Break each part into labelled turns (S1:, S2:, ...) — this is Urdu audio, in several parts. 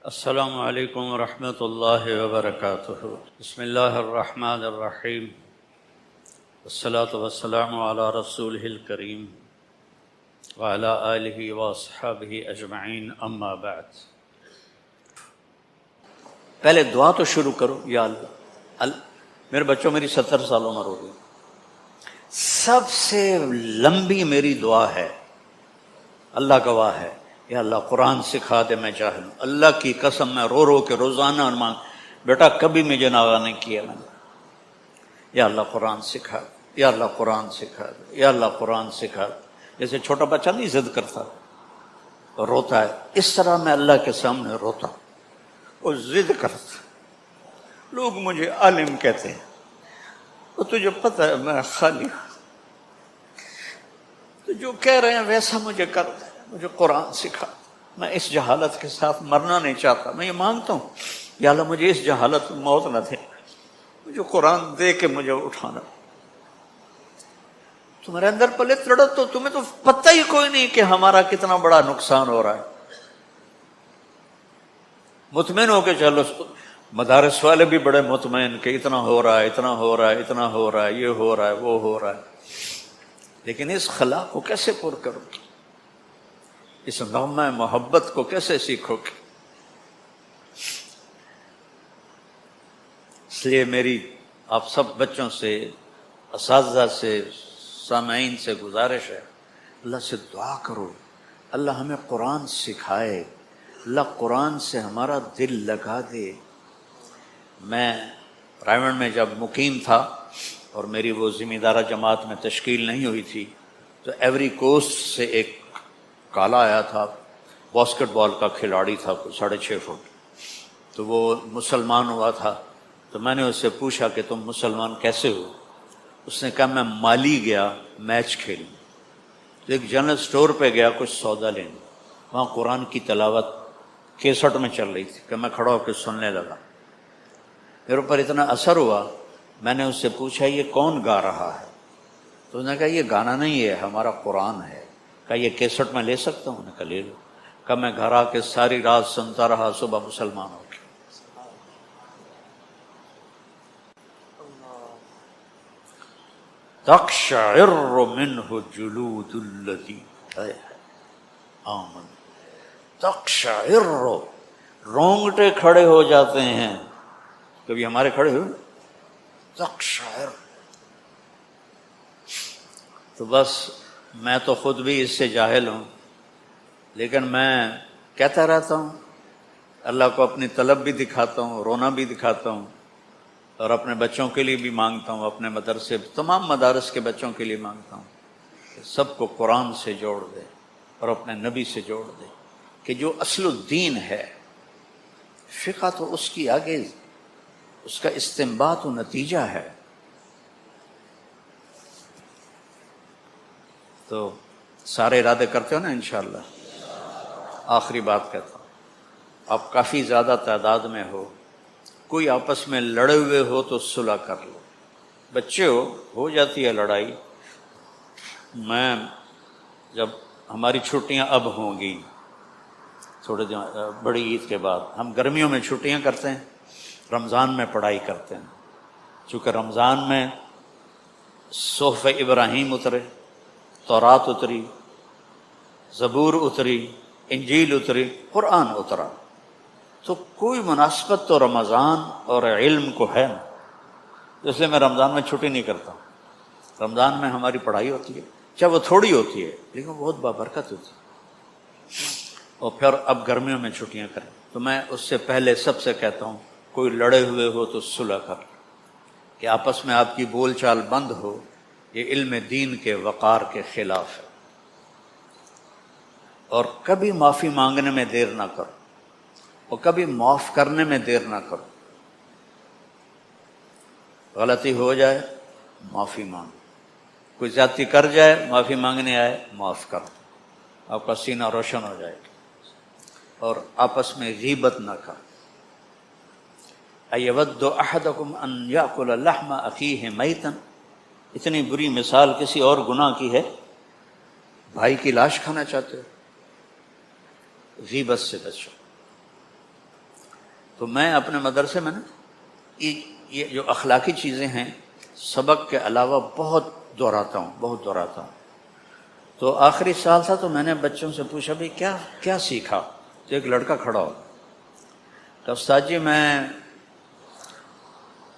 S1: السلام علیکم ورحمۃ اللہ وبرکاتہ۔ بسم اللہ الرحمن الرحیم، والصلاة والسلام علی رسولہ الکریم وعلی آلہ واصحابہ اجمعین، اما بعد۔ پہلے دعا تو شروع کرو۔ یا اللہ، میرے بچوں میری 70 سال عمر ہو گئی، سب سے لمبی میری دعا ہے، اللہ گواہ ہے، یا اللہ قرآن سکھا دے، میں جاہل ہوں، اللہ کی قسم میں رو رو کے روزانہ مانگ، بیٹا کبھی مجھے ناغہ نہیں کیا میں نے، یا اللہ قرآن سکھا دے، یا اللہ قرآن سکھا دے، یا اللہ قرآن سکھا دے۔ جیسے چھوٹا بچہ نہیں ضد کرتا اور روتا ہے، اس طرح میں اللہ کے سامنے روتا اور ضد کرتا۔ لوگ مجھے عالم کہتے ہیں، اور تجھے پتہ ہے میں خالی ہوں، تو جو کہہ رہے ہیں ویسا مجھے کر دے، مجھے قرآن سکھا۔ میں اس جہالت کے ساتھ مرنا نہیں چاہتا، میں یہ مانگتا ہوں یا اللہ مجھے اس جہالت میں موت نہ دے، مجھے قرآن دے کے مجھے اٹھانا۔ تمہارے اندر پلے تڑپ، تو تمہیں تو پتہ ہی کوئی نہیں کہ ہمارا کتنا بڑا نقصان ہو رہا ہے۔ مطمئن ہو کے چلو، مدارس والے بھی بڑے مطمئن کہ اتنا ہو رہا ہے، اتنا ہو رہا ہے، اتنا ہو رہا ہے، یہ ہو رہا ہے، وہ ہو رہا ہے، لیکن اس خلا کو کیسے پر کرو گے؟ اس نغمہ محبت کو کیسے سیکھو گے؟ اس لیے میری آپ سب بچوں سے، اساتذہ سے، سامعین سے گزارش ہے، اللہ سے دعا کرو، اللہ ہمیں قرآن سکھائے، اللہ قرآن سے ہمارا دل لگا دے۔ میں رائمنڈ میں جب مقیم تھا اور میری وہ ذمہ دارہ جماعت میں تشکیل نہیں ہوئی تھی، تو ایوری کوسٹ سے ایک کالا آیا تھا، باسکٹ بال کا کھلاڑی تھا، 6.5 فٹ، تو وہ مسلمان ہوا تھا۔ تو میں نے اس سے پوچھا کہ تم مسلمان کیسے ہو؟ اس نے کہا میں مالی گیا میچ کھیلوں، تو ایک جنرل سٹور پہ گیا کچھ سودا لینے، وہاں قرآن کی تلاوت کیسٹ میں چل رہی تھی کہ میں کھڑا ہو کے سننے لگا، میرے اوپر اتنا اثر ہوا۔ میں نے اس سے پوچھا یہ کون گا رہا ہے؟ تو اس نے کہا یہ گانا نہیں ہے، ہمارا قرآن ہے۔ کہا یہ کیسٹ میں لے سکتا ہوں؟ نے کہا لے لو۔ کہا میں گھر آ کے ساری رات سنتا رہا، صبح مسلمان ہو گیا۔ تقشعر منہ جلود الذین آمنوا، تقشعر، رونگٹے کھڑے ہو جاتے ہیں، کبھی ہمارے کھڑے ہوئے؟ تقشعر، تو بس میں تو خود بھی اس سے جاہل ہوں، لیکن میں کہتا رہتا ہوں، اللہ کو اپنی طلب بھی دکھاتا ہوں، رونا بھی دکھاتا ہوں، اور اپنے بچوں کے لیے بھی مانگتا ہوں، اپنے مدرسے تمام مدارس کے بچوں کے لیے مانگتا ہوں کہ سب کو قرآن سے جوڑ دے اور اپنے نبی سے جوڑ دے، کہ جو اصل الدین ہے، فقہ تو اس کی آگے اس کا استنباط و نتیجہ ہے۔ تو سارے ارادے کرتے ہو نا انشاءاللہ؟ آخری بات کہتا ہوں، آپ کافی زیادہ تعداد میں ہو، کوئی آپس میں لڑے ہوئے ہو تو صلح کر لو، بچے ہو جاتی ہے لڑائی۔ میں جب ہماری چھٹیاں اب ہوں گی تھوڑے دن بڑی عید کے بعد، ہم گرمیوں میں چھٹیاں کرتے ہیں، رمضان میں پڑھائی کرتے ہیں، چونکہ رمضان میں صحف ابراہیم اترے، تورات اتری، زبور اتری، انجیل اتری، قرآن اترا، تو کوئی مناسبت تو رمضان اور علم کو ہے نا، اس لیے میں رمضان میں چھٹی نہیں کرتا۔ رمضان میں ہماری پڑھائی ہوتی ہے، چاہے وہ تھوڑی ہوتی ہے لیکن بہت بابرکت ہوتی ہے، اور پھر اب گرمیوں میں چھٹیاں کریں، تو میں اس سے پہلے سب سے کہتا ہوں کوئی لڑے ہوئے ہو تو صلح کر، کہ آپس میں آپ کی بول چال بند ہو، یہ علم دین کے وقار کے خلاف ہے۔ اور کبھی معافی مانگنے میں دیر نہ کرو، اور کبھی معاف کرنے میں دیر نہ کرو۔ غلطی ہو جائے معافی مانگو، کوئی زیادتی کر جائے معافی مانگنے آئے معاف کر دو، آپ کا سینہ روشن ہو جائے گا۔ اور آپس میں غیبت نہ کرو۔ ایود احدکم ان یاکل لحم اخیہ میتا، اتنی بری مثال کسی اور گناہ کی ہے؟ بھائی کی لاش کھانا چاہتے ہو؟ غیبت سے بچو۔ تو میں اپنے مدرسے میں نا یہ جو اخلاقی چیزیں ہیں سبق کے علاوہ بہت دہراتا ہوں. تو آخری سال تھا تو میں نے بچوں سے پوچھا بھائی کیا سیکھا؟ تو ایک لڑکا کھڑا ہو کہ استاد جی میں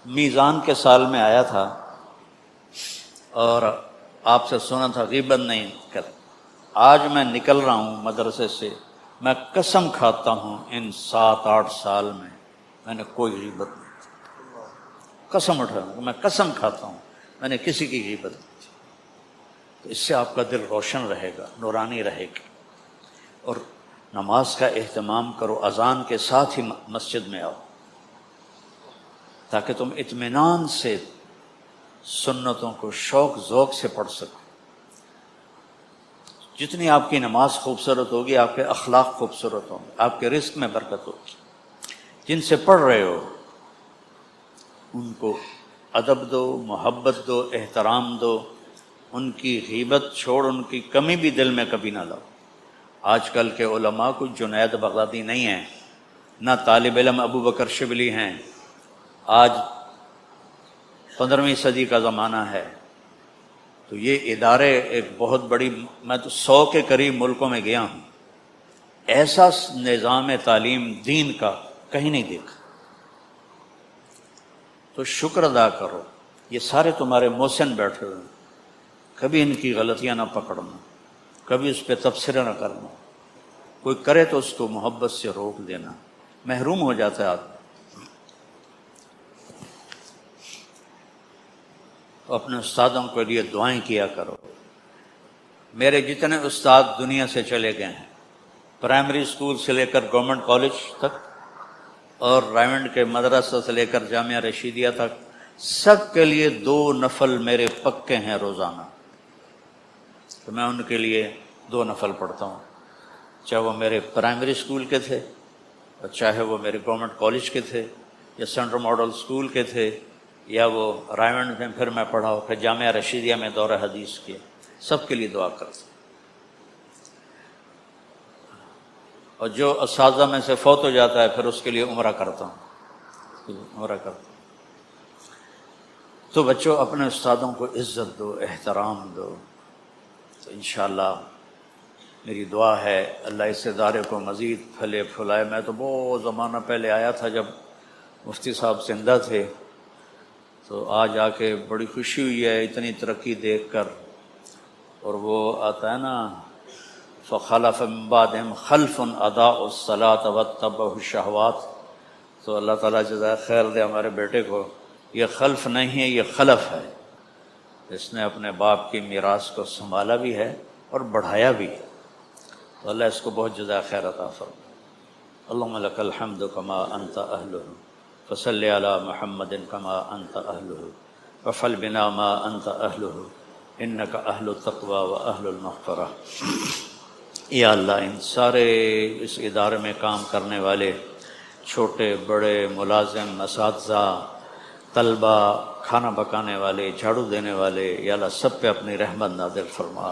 S1: میزان کے سال میں آیا تھا اور آپ سے سنا تھا غیبت نہیں کر. آج میں نکل رہا ہوں مدرسے سے، میں قسم کھاتا ہوں ان 7-8 سال میں نے کوئی غیبت نہیں کی. قسم اٹھا میں قسم کھاتا ہوں میں نے کسی کی غیبت نہیں کی. تو اس سے آپ کا دل روشن رہے گا، نورانی رہے گی. اور نماز کا اہتمام کرو، اذان کے ساتھ ہی مسجد میں آؤ تاکہ تم اطمینان سے سنتوں کو شوق ذوق سے پڑھ سکو. جتنی آپ کی نماز خوبصورت ہوگی آپ کے اخلاق خوبصورت ہوں گے، آپ کے رزق میں برکت ہوگی. جن سے پڑھ رہے ہو ان کو ادب دو، محبت دو، احترام دو. ان کی غیبت چھوڑ، ان کی کمی بھی دل میں کبھی نہ لاؤ. آج کل کے علماء کو جنید بغدادی نہیں ہیں، نہ طالب علم ابو بکر شبلی ہیں. آج 15ویں صدی کا زمانہ ہے. تو یہ ادارے ایک بہت بڑی، میں تو 100 کے قریب ملکوں میں گیا ہوں، ایسا نظام تعلیم دین کا کہیں نہیں دیکھا. تو شکر ادا کرو، یہ سارے تمہارے محسن بیٹھے ہوئے ہیں. کبھی ان کی غلطیاں نہ پکڑنا، کبھی اس پہ تبصرہ نہ کرنا. کوئی کرے تو اس کو محبت سے روک دینا، محروم ہو جاتا ہے آدمی. اپنے استادوں کے لیے دعائیں کیا کرو. میرے جتنے استاد دنیا سے چلے گئے ہیں، پرائمری اسکول سے لے کر گورنمنٹ کالج تک اور رائمنڈ کے مدرسہ سے لے کر جامعہ رشیدیہ تک، سب کے لیے 2 نفل میرے پکے ہیں روزانہ. تو میں ان کے لیے 2 نفل پڑھتا ہوں، چاہے وہ میرے پرائمری اسکول کے تھے اور چاہے وہ میرے گورنمنٹ کالج کے تھے یا سینٹرل ماڈل اسکول کے تھے یا وہ رائمنڈ میں پھر میں پڑھا ہو، پھر جامعہ رشیدیہ میں دورہ حدیث کیا. سب کے لیے دعا کرتا ہوں. اور جو اساتذہ میں سے فوت ہو جاتا ہے پھر اس کے لیے عمرہ کرتا ہوں. تو بچوں اپنے استادوں کو عزت دو، احترام دو. تو انشاءاللہ میری دعا ہے اللہ اس ادارے کو مزید پھلے پھلائے. میں تو بہت زمانہ پہلے آیا تھا جب مفتی صاحب زندہ تھے، تو آج آ کے بڑی خوشی ہوئی ہے اتنی ترقی دیکھ کر. اور وہ آتا ہے نا فخلف من بعدہم خلف اضاعوا الصلاۃ واتبعوا الشہوات. تو اللہ تعالیٰ جزائے خیر دے ہمارے بیٹے کو. یہ خلف نہیں ہے، یہ خلف ہے. اس نے اپنے باپ کی میراث کو سنبھالا بھی ہے اور بڑھایا بھی ہے. تو اللہ اس کو بہت جزائے خیر عطا فرمائے. اللہم لک الحمد کما انت اہلہ فصلی علی محمد کما انت اہلہ وفعل بنا ما انت اہلہ انک اہل التقوی و اہل المغفرہ. یا اللہ ان سارے اس ادارے میں کام کرنے والے چھوٹے بڑے ملازم، اساتذہ، طلبہ، کھانا پکانے والے، جھاڑو دینے والے، یا اللہ سب پہ اپنی رحمت نازل فرما.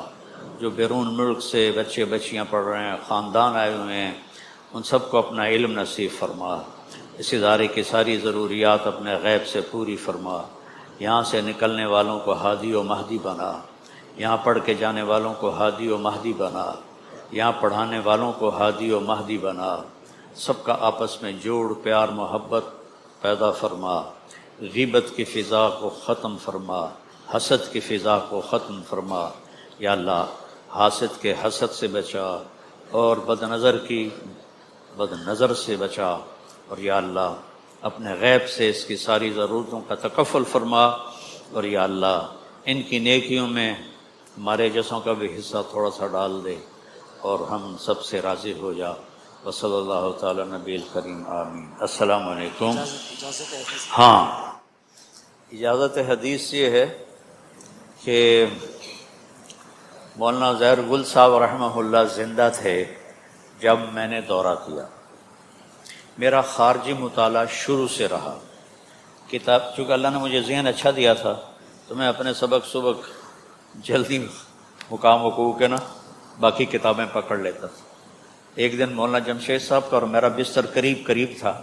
S1: جو بیرون ملک سے بچے بچیاں پڑھ رہے ہیں، خاندان آئے ہوئے ہیں، ان سب کو اپنا علم نصیب فرما. اس ادارے کی ساری ضروریات اپنے غیب سے پوری فرما. یہاں سے نکلنے والوں کو ہادی و مہدی بنا، یہاں پڑھ کے جانے والوں کو ہادی و مہدی بنا، یہاں پڑھانے والوں کو ہادی و مہدی بنا. سب کا آپس میں جوڑ، پیار، محبت پیدا فرما. غیبت کی فضا کو ختم فرما، حسد کی فضا کو ختم فرما. یا اللہ حاسد کے حسد سے بچا اور بد نظر سے بچا. اور یا اللہ اپنے غیب سے اس کی ساری ضرورتوں کا تکفل فرما. اور یا اللہ ان کی نیکیوں میں ہمارے جیسوں کا بھی حصہ تھوڑا سا ڈال دے اور ہم سب سے راضی ہو جا. وصلی اللہ تعالی نبی الکریم آمین. السلام علیکم. ہاں، اجازت حدیث یہ ہے کہ مولانا ظہیر گل صاحب رحمہ اللہ زندہ تھے جب میں نے دورہ کیا. میرا خارجی مطالعہ شروع سے رہا. کتاب چونکہ اللہ نے مجھے ذہن اچھا دیا تھا تو میں اپنے سبق جلدی مقام وقوع کے نا باقی کتابیں پکڑ لیتا تھا. ایک دن مولانا جمشید صاحب کا اور میرا بستر قریب تھا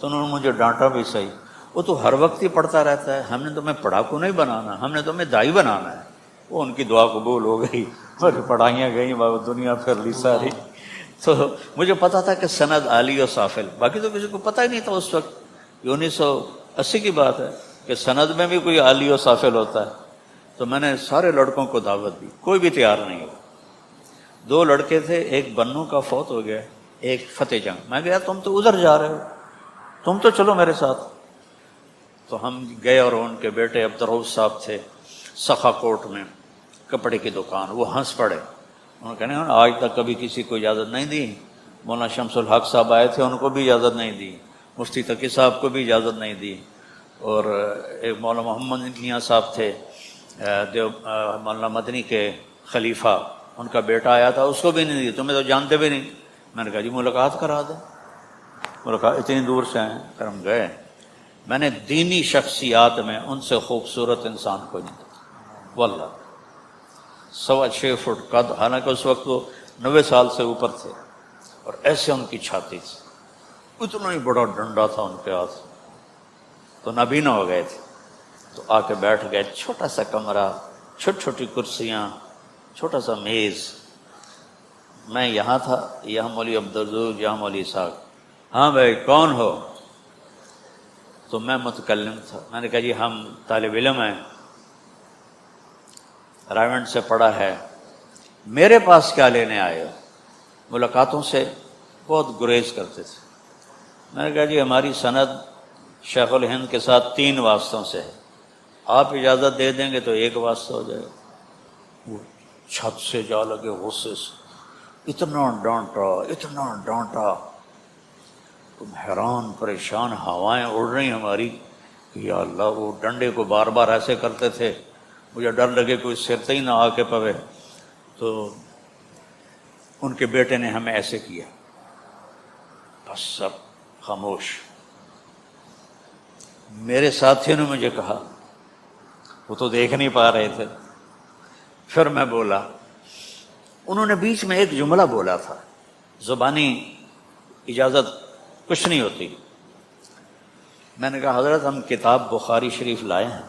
S1: تو انہوں نے مجھے ڈانٹا بھی صحیح، وہ تو ہر وقت ہی پڑھتا رہتا ہے، ہم نے تمہیں پڑھاکو نہیں بنانا، ہم نے تمہیں دائی بنانا ہے۔ وہ ان کی دعا قبول ہو گئی اور پڑھائیاں گئیں، دنیا پھر لی ساری۔ تو مجھے پتا تھا کہ سند عالی و سافل، باقی تو کسی کو پتہ ہی نہیں تھا اس وقت، یہ 1980 کی بات ہے کہ سند میں بھی کوئی عالی و سافل ہوتا ہے۔ تو میں نے سارے لڑکوں کو دعوت دی، کوئی بھی تیار نہیں ہو۔ 2 لڑکے تھے، ایک بنو کا فوت ہو گیا، ایک فتح جنگ۔ میں گیا تم تو ادھر جا رہے ہو، تم تو چلو میرے ساتھ۔ تو ہم گئے اور ان کے بیٹے عبدالرؤف صاحب تھے سخا کوٹ میں کپڑے کی دکان، وہ ہنس پڑے، انہوں نے کہا آج تک کبھی کسی کو اجازت نہیں دی۔ مولانا شمس الحق صاحب آئے تھے، ان کو بھی اجازت نہیں دی، مفتی تقی صاحب کو بھی اجازت نہیں دی، اور ایک مولانا محمد میاں صاحب تھے مولانا مدنی کے خلیفہ، ان کا بیٹا آیا تھا، اس کو بھی نہیں دی، تمہیں تو جانتے بھی نہیں۔ میں نے کہا جی ملاقات کرا دیں، ملاقات اتنی دور سے ہیں، پھر ہم گئے۔ میں نے دینی شخصیات میں ان سے خوبصورت انسان کو نہیں دیکھا واللہ، 6.25 فٹ قد، حالانکہ اس وقت وہ 90 سال سے اوپر تھے، اور ایسے ان کی چھاتی تھی، اتنا ہی بڑا ڈنڈا تھا ان کے ہاتھ، تو نابینا ہو گئے تھے۔ تو آ کے بیٹھ گئے، چھوٹا سا کمرہ، چھوٹی چھوٹی کرسیاں، چھوٹا سا میز۔ میں یہاں تھا، یہاں مولوی عبدالرزاق، یہاں مولوی اسحاق۔ ہاں بھائی کون ہو؟ تو میں متکلم تھا، میں نے کہا جی ہم طالب علم ہیں، رائمنڈ سے پڑھا ہے، میرے پاس کیا لینے آئے ہو؟ ملاقاتوں سے بہت گریز کرتے تھے۔ میں نے کہا جی ہماری سند شیخ الہند کے ساتھ 3 واسطوں سے ہے، آپ اجازت دے دیں گے تو 1 واسطہ ہو جائے گا۔ وہ چھت سے جا لگے غصے سے، اتنا ڈانٹا، تم حیران پریشان، ہوائیں اڑ رہی ہماری کہ یا اللہ، وہ ڈنڈے کو بار بار ایسے کرتے تھے، مجھے ڈر لگے کوئی سرتے ہی نہ آ کے پوے۔ تو ان کے بیٹے نے ہمیں ایسے کیا، بس سب خاموش۔ میرے ساتھیوں نے مجھے کہا، وہ تو دیکھ نہیں پا رہے تھے، پھر میں بولا، انہوں نے بیچ میں ایک جملہ بولا تھا، زبانی اجازت کچھ نہیں ہوتی۔ میں نے کہا حضرت ہم کتاب بخاری شریف لائے ہیں،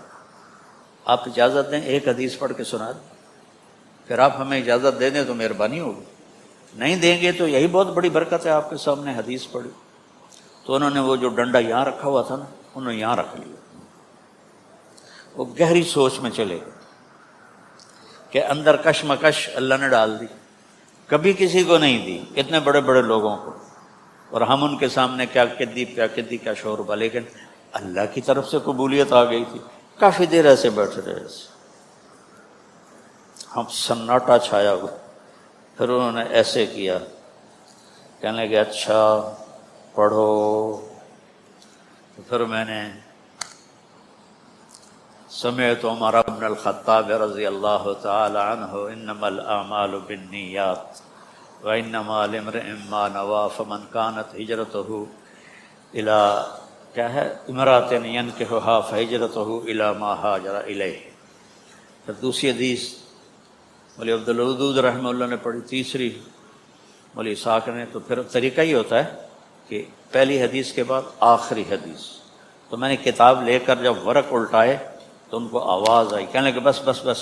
S1: آپ اجازت دیں 1 حدیث پڑھ کے سنا دیں، پھر آپ ہمیں اجازت دے دیں تو مہربانی ہوگی، نہیں دیں گے تو یہی بہت بڑی برکت ہے، آپ کے سامنے حدیث پڑھی۔ تو انہوں نے وہ جو ڈنڈا یہاں رکھا ہوا تھا نا، انہوں نے یہاں رکھ لیا، وہ گہری سوچ میں چلے گئے کہ اندر کشمکش اللہ نے ڈال دی، کبھی کسی کو نہیں دی، اتنے بڑے بڑے لوگوں کو، اور ہم ان کے سامنے کیا کدی کیا شوربہ، لیکن اللہ کی طرف سے قبولیت آ گئی تھی۔ کافی دیر ایسے بیٹھے رہے، ہم سناٹا چھایا ہوا، پھر انہوں نے ایسے کیا، کہنے لگے اچھا پڑھو۔ پھر میں نے سمعت عمر بن الخطاب رضی اللہ تعالی عنہ انما الاعمال بالنیات وانما لامرئ ما نوى فمن كانت هجرته الى کیا ہے امرأة ينكحها فهجرته الى ما هاجر الیہ۔ پھر دوسری حدیث مولوی عبدالودود رحمہ اللہ نے پڑھی، تیسری مولوی اسحاق نے۔ تو پھر طریقہ ہی ہوتا ہے کہ پہلی حدیث کے بعد آخری حدیث۔ تو میں نے کتاب لے کر جب ورق الٹائے تو ان کو آواز آئی، کہنے لگے بس بس بس،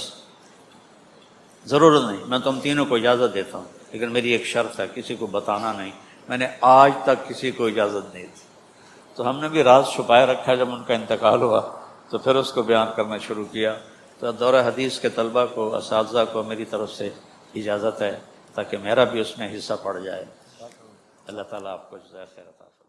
S1: ضرورت نہیں، میں تم تینوں کو اجازت دیتا ہوں، لیکن میری ایک شرط ہے، کسی کو بتانا نہیں۔ میں نے آج تک کسی کو اجازت نہیں دی، تو ہم نے بھی راز چھپائے رکھا۔ جب ان کا انتقال ہوا تو پھر اس کو بیان کرنا شروع کیا۔ تو دورہ حدیث کے طلبہ کو، اساتذہ کو میری طرف سے اجازت ہے، تاکہ میرا بھی اس میں حصہ پڑ جائے۔ اللہ تعالیٰ آپ کو جزائے خیر عطا فرمائے۔